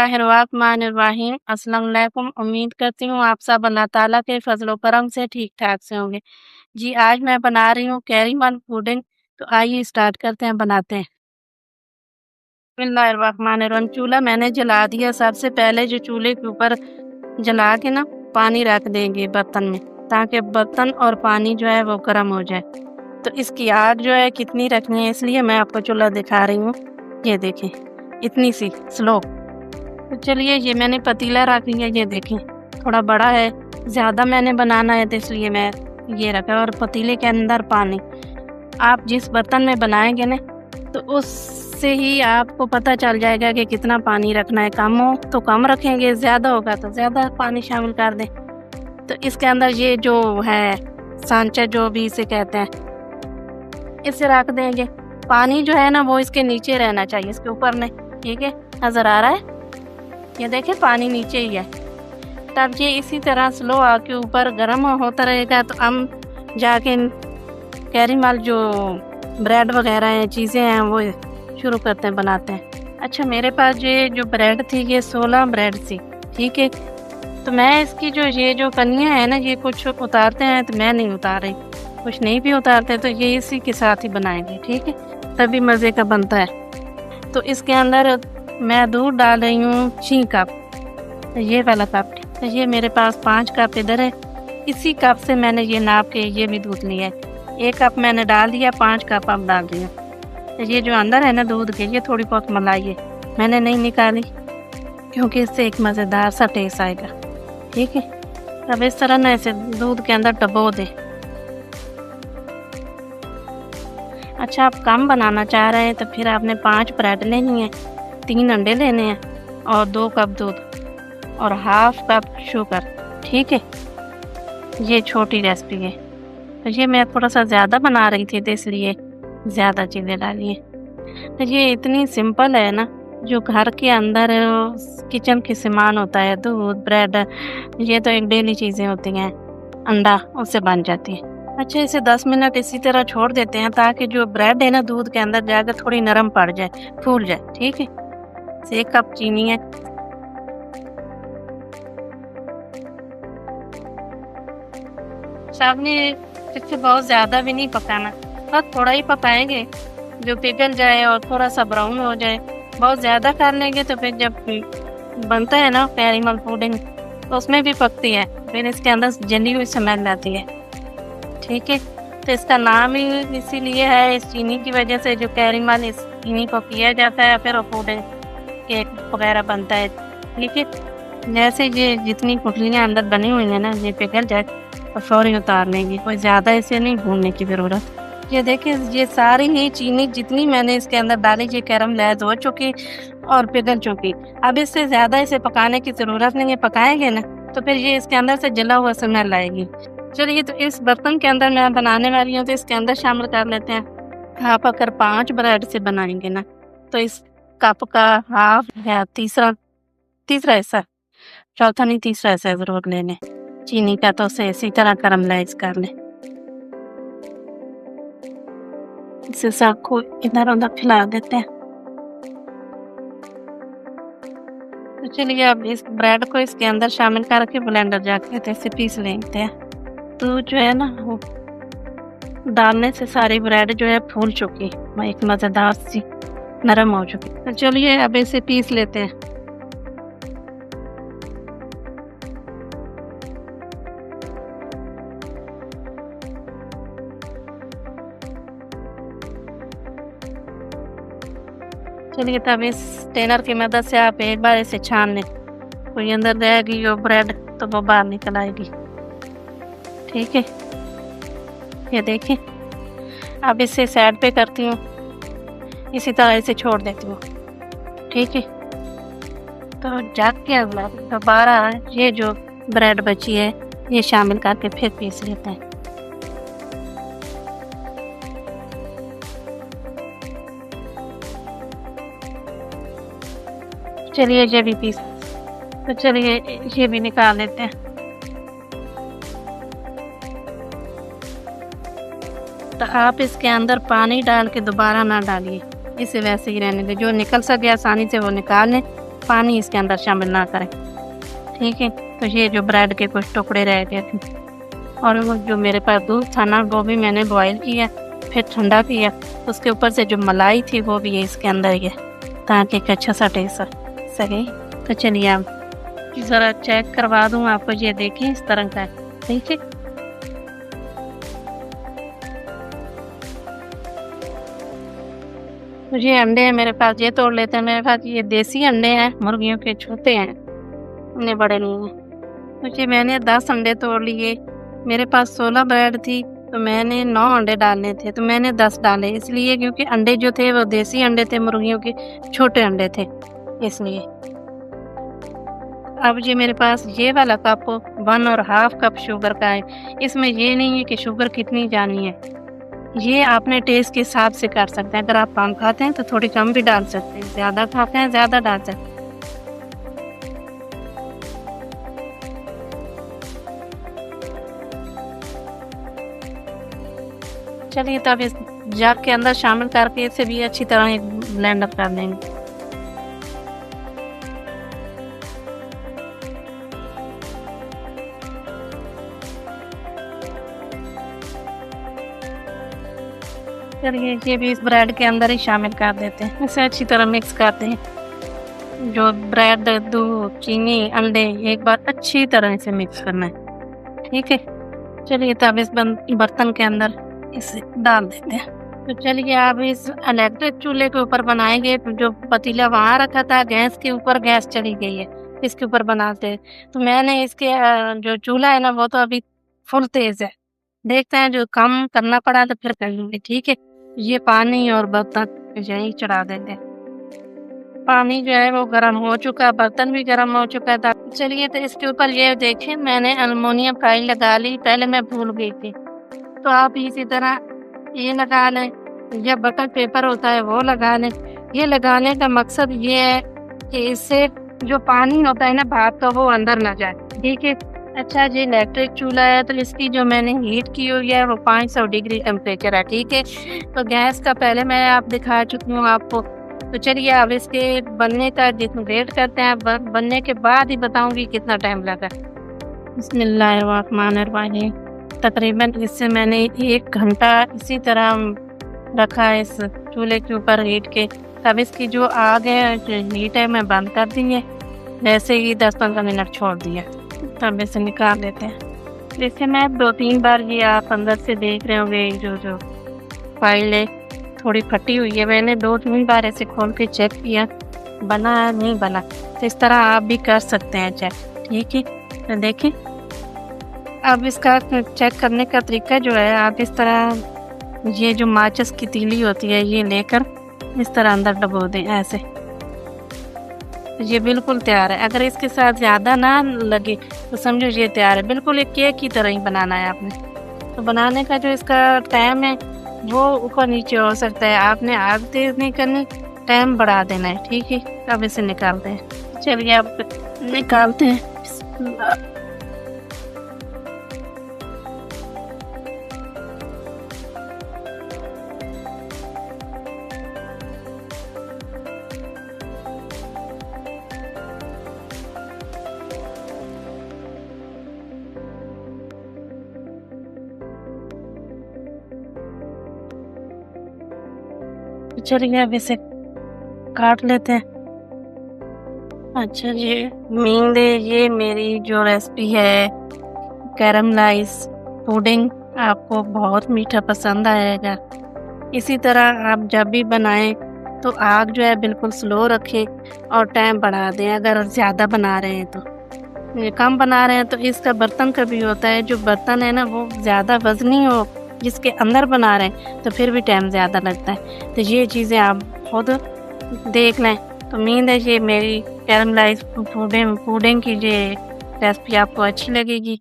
बिस्मिल्लाहिर्रहमानिर्रहीम। अस्सलाम वालेकुम। उम्मीद करती हूँ आप सब अल्लाह ताला के फजलो करम से ठीक-ठाक से होंगे। जी, आज मैं बना रही हूँ कैरीमल पुडिंग, तो आइए स्टार्ट करते हैं, बनाते हैं। बिस्मिल्लाहिर्रहमानिर्रहीम। चूल्हा मैंने जला दिया। सबसे पहले जो चूल्हे के ऊपर जला के ना पानी रख देंगे बर्तन में, ताकि बर्तन और पानी जो है वो गर्म हो जाए। तो इसकी आग जो है कितनी रखनी है, इसलिए मैं आपको चूल्हा दिखा रही हूँ। ये देखें, इतनी सी स्लो। तो चलिए, ये मैंने पतीला रख लिया। ये देखें, थोड़ा बड़ा है, ज़्यादा मैंने बनाना है तो इसलिए मैं ये रखा। और पतीले के अंदर पानी, आप जिस बर्तन में बनाएंगे ना, तो उससे ही आपको पता चल जाएगा कि कितना पानी रखना है। कम हो तो कम रखेंगे, ज़्यादा होगा तो ज़्यादा पानी शामिल कर दें। तो इसके अंदर ये जो है सांचा, जो भी इसे कहते हैं, इसे रख देंगे। पानी जो है ना वो इसके नीचे रहना चाहिए, इसके ऊपर नहीं। ठीक है, नज़र आ रहा है? ये देखें, पानी नीचे ही है। तब ये इसी तरह स्लो आग के ऊपर गर्म होता रहेगा। तो हम जाके कैरीमल जो ब्रेड वगैरह हैं, चीज़ें हैं, वो शुरू करते हैं, बनाते हैं। अच्छा, मेरे पास ये जो ब्रेड थी, ये 16 ब्रेड थी। ठीक है, तो मैं इसकी ये जो कनियाँ हैं ना, ये कुछ उतारते हैं तो मैं नहीं उतार रही, कुछ नहीं भी उतारते तो ये इसी के साथ ही बनाएंगे। ठीक है, तभी मज़े का बनता है। तो इसके अंदर मैं दूध डाल रही हूँ 6 कप, तो ये वाला कप। तो ये मेरे पास 5 कप इधर है। इसी कप से मैंने ये नाप के ये भी दूध लिया है। 1 कप मैंने डाल दिया, 5 कप अब डाल दिया। तो ये जो अंदर है ना दूध के, ये थोड़ी बहुत मलाई है, मैंने नहीं निकाली क्योंकि इससे एक मज़ेदार सा टेस्ट आएगा। ठीक है, तब इस तरह ना इसे दूध के अंदर डबो दें। अच्छा, आप कम बनाना चाह रहे हैं तो फिर आपने 5 ब्रेड लेनी है, 3 अंडे लेने हैं और 2 कप दूध और हाफ कप शुगर। ठीक है, ये छोटी रेसिपी है। तो ये मैं थोड़ा सा ज़्यादा बना रही थी तो इसलिए ज़्यादा चीज़ें डाली हैं। तो ये इतनी सिंपल है ना, जो घर के अंदर किचन के सामान होता है, दूध, ब्रेड, ये तो एक डेली चीज़ें होती हैं। अंडा, उससे बन जाती है। अच्छा, इसे 10 मिनट इसी तरह छोड़ देते हैं ताकि जो ब्रेड है ना दूध के अंदर जाकर थोड़ी नरम पड़ जाए, फूल जाए। ठीक है, 1 कप चीनी है। सामने इसे बहुत ज़्यादा भी नहीं पकाना, बस थोड़ा ही पकाएंगे जो पिघल जाए और थोड़ा सा ब्राउन हो जाए। बहुत ज़्यादा कर लेंगे तो फिर जब बनता है ना कैरीमल पुडिंग, तो उसमें भी पकती है, फिर इसके अंदर जली हुई स्मेल आती है। ठीक है, तो इसका नाम ही इसीलिए है, इस चीनी की वजह से, जो कैरीमल इस चीनी को पिया जाता है, फिर वो पुडिंग केक वगैरह बनता है। ठीक है, जैसे ये जितनी गुठलियाँ अंदर बनी हुई हैं ना, ये पिघल जाए तो फौरी उतार लेंगे, कोई ज़्यादा इसे नहीं भूनने की ज़रूरत। ये देखिए, ये सारी ही चीनी जितनी मैंने इसके अंदर डाली, ये कैरमलाइज हो चुकी और पिघल चुकी। अब इससे ज़्यादा इसे पकाने की ज़रूरत नहीं है। पकाएंगे ना तो फिर ये इसके अंदर से जला हुआ स्मेल आएगी। चलिए, तो इस बर्तन के अंदर मैं बनाने वाली हूँ, तो इसके अंदर शामिल कर लेते हैं। आप अगर 5 ब्रेड से बनाएंगे ना, तो इस कप का हाफ या तीसरा हिस्सा, चौथा नहीं तीसरा हिस्सा ज़रूर ले लें चीनी का। तो उसे इसी तरह कैरमलाइज कर लें। इसे सबको इधर उधर फैला देते हैं। तो चलिए, अब इस ब्रेड को इसके अंदर शामिल करके ब्लेंडर जाके इसे पीस लेते हैं। तो जो है ना, वो डालने से सारी ब्रेड जो है फूल चुकी, एक मज़ेदार सी नरम हो चुकी। तो चलिए, अब इसे पीस लेते हैं। चलिए, तब इस स्ट्रेनर की मदद से आप एक बार इसे छान लें। कोई अंदर रहेगी वो ब्रेड तो वो बाहर निकल आएगी। ठीक है, ये देखें। अब इसे साइड पे करती हूँ, इसी तरह इसे छोड़ देती हूँ। ठीक है, तो जग के अंदर दोबारा ये जो ब्रेड बची है ये शामिल करके फिर पीस लेते हैं। चलिए, ये भी पीस, तो चलिए ये भी निकाल लेते हैं। तो आप इसके अंदर पानी डाल के दोबारा ना डालिए, इसे वैसे ही रहने दें। जो निकल सके आसानी से वो निकाल लें पानी इसके अंदर शामिल ना करें, ठीक है। तो ये जो ब्रेड के कुछ टुकड़े रह गए थे और वो जो मेरे पास दूध था ना वो भी मैंने बॉईल किया, फिर ठंडा किया, उसके ऊपर से जो मलाई थी वो भी है इसके अंदर ही है ताकि एक अच्छा सा टेस्ट सके। तो चलिए आप ज़रा चेक करवा दूँ आपको, ये देखें इस तरह का है, ठीक है। तो ये अंडे हैं मेरे पास, ये तोड़ लेते हैं। मेरे पास ये देसी अंडे हैं, मुर्गियों के छोटे हैं, इतने बड़े नहीं हैं। तो ये मैंने 10 अंडे तोड़ लिए। मेरे पास 16 ब्रेड थी तो मैंने 9 अंडे डालने थे तो मैंने 10 डाले, इसलिए क्योंकि अंडे जो थे वो देसी अंडे थे, मुर्गियों के छोटे अंडे थे इसलिए। अब ये मेरे पास ये वाला कप 1.5 कप शुगर का है। इसमें ये नहीं है कि शुगर कितनी जानी है, ये आपने टेस्ट के हिसाब से कर सकते हैं। अगर आप कम खाते हैं तो थोड़ी कम भी डाल सकते हैं, ज़्यादा खाते हैं ज़्यादा डाल सकते हैं। चलिए तब इस जग के अंदर शामिल करके इसे भी अच्छी तरह ब्लेंड कर देंगे। चलिए ये भी इस ब्रेड के अंदर ही शामिल कर देते हैं, इसे अच्छी तरह मिक्स करते हैं। जो ब्रेड, दूध, चीनी, अंडे एक बार अच्छी तरह से मिक्स करना है, ठीक है। चलिए तब इस बर्तन के अंदर इसे डाल देते हैं। तो चलिए अब इस इलेक्ट्रिक चूल्हे के ऊपर बनाएंगे। तो जो पतीला वहाँ रखा था गैस के ऊपर, गैस चली गई है, इसके ऊपर बनाते हैं। तो मैंने इसके जो चूल्हा है ना वो तो अभी फुल तेज है, देखते हैं जो कम करना पड़ा तो फिर कर लूँगी, ठीक है। ये पानी और बर्तन यहीं चढ़ा देंगे। पानी जो है वो गर्म हो चुका, बर्तन भी गर्म हो चुका था। चलिए तो इसके ऊपर ये देखें मैंने एल्युमिनियम फाइल लगा ली, पहले मैं भूल गई थी। तो आप इसी तरह ये लगा लें या बटर पेपर होता है वो लगा लें। ये लगाने का मकसद ये है कि इससे जो पानी होता है ना भाप का वो अंदर ना जाए, ठीक है। अच्छा जी इलेक्ट्रिक चूल्हा है तो इसकी जो मैंने हीट की हुई है वो 500 डिग्री टेम्परेचर है, ठीक है। तो गैस का पहले मैं आप दिखा चुकी हूँ आपको। तो चलिए अब इसके बनने का वेट करते हैं, बनने के बाद ही बताऊंगी कितना टाइम लगा। बिस्मिल्लाहिर्रहमानिर्रहीम। तकरीबन इससे मैंने 1 घंटा इसी तरह रखा है इस चूल्हे के ऊपर हीट के। तब इसकी जो आग है हीट है मैं बंद कर दी है, वैसे ही 10-15 मिनट छोड़ दिया। तब इसे निकाल लेते हैं। जैसे मैं 2-3 बार ये आप अंदर से देख रहे होंगे जो फाइल है थोड़ी फटी हुई है, मैंने 2-3 बार ऐसे खोल के चेक किया, बना है नहीं बना। तो इस तरह आप भी कर सकते हैं चेक, ठीक है। तो देखें अब इसका चेक करने का तरीका जो है, आप इस तरह ये जो माचिस की तीली होती है ये लेकर इस तरह अंदर डबो दें ऐसे। ये बिल्कुल तैयार है। अगर इसके साथ ज़्यादा ना लगे तो समझो ये तैयार है। बिल्कुल एक केक की तरह ही बनाना है आपने। तो बनाने का जो इसका टाइम है वो ऊपर नीचे हो सकता है, आपने आग तेज़ नहीं करनी, टाइम बढ़ा देना है, ठीक है। अब इसे निकालते हैं। चलिए अब निकालते हैं। बिस्मिल्लाह। चलिए अब इसे काट लेते हैं। अच्छा जी मींद ये मेरी जो रेसिपी है कैरमलाइज पुडिंग, आपको बहुत मीठा पसंद आएगा। इसी तरह आप जब भी बनाएं तो आग जो है बिल्कुल स्लो रखें और टाइम बढ़ा दें। अगर ज़्यादा बना रहे हैं तो, ये कम बना रहे हैं तो इसका बर्तन का भी होता है, जो बर्तन है ना वो ज़्यादा वजनी हो जिसके अंदर बना रहे हैं तो फिर भी टाइम ज़्यादा लगता है। तो ये चीज़ें आप खुद देख लें। तो उम्मीद है ये मेरी कैरमलाइज पुडिंग की ये रेसिपी आपको अच्छी लगेगी।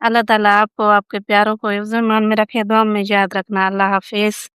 अल्लाह ताला आपको आपके प्यारों को हिफ्ज़-ए-मान में रखे, दुआ में याद रखना। अल्लाह हाफ़िज़।